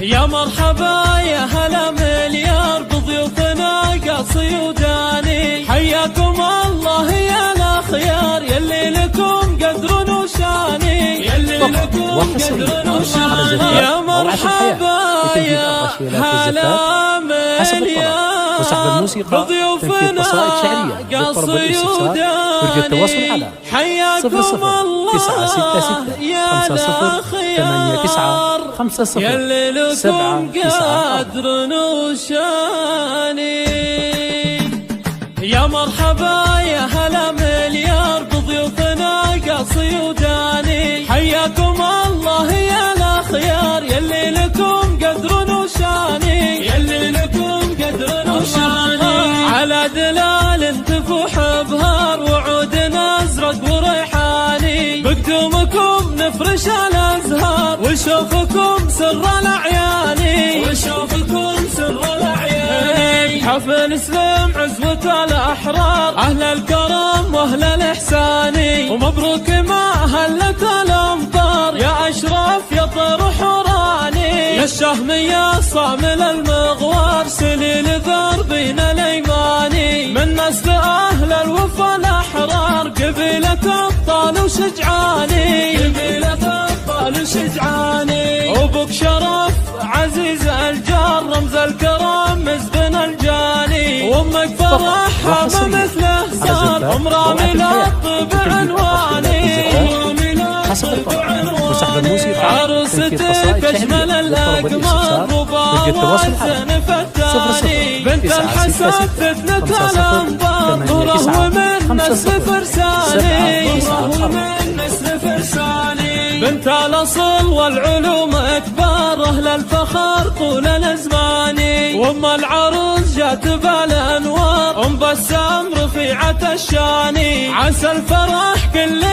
يا مرحبا يا هلا مليار بضيوفنا قاصي وداني، حياكم الله يا الاخيار يلي لكم قدر وشاني، يلي لكم قدر وشاني. يا مرحبا يا هلا مليار بضيوفنا قاصي وداني، حياكم الله يا الاخيار يلي لكم قدر وشاني. يا مرحبا يا هلا مليار بضيوفنا قاصي وداني، حياكم الله يا الاخيار يلي لكم قدر وشاني، يلي لكم قدر وشاني. على دلال تفوح بهار وعودنا ازرق وريحاني، بقدومكم نفرش الازهار وشوفكم سر الاعياني، وشوفكم سر الاعياني. حفل سلم عزوة الاحرار اهل الكرم واهل الاحساني، ومبروك ما هلت الامطار يا اشرف يا طير حوراني، يا الشهم يا صامل المغوار سليل ذربين الايماني، من نسل اهل الوفا الاحرار قبيلة ابطال وشجعاني، قبيلة ابطال وشجعاني. ابوك شرف عزيز الجار رمز الكرم مزبن الجاني، وامك فرحها ما مثله صار عمره ملطب عنواني، عروستك اجمل الاقمار وباوزن فتاني، بنت الحسن فتنة الانبار نوره من نسل فرساني، نوره من نسل فرساني. بنت الاصل والعلوم اكبر اهل الفخر طول الازمان، وام العروس جات بالانوار ام بسام رفيعة الشاني، عسى الفرح كل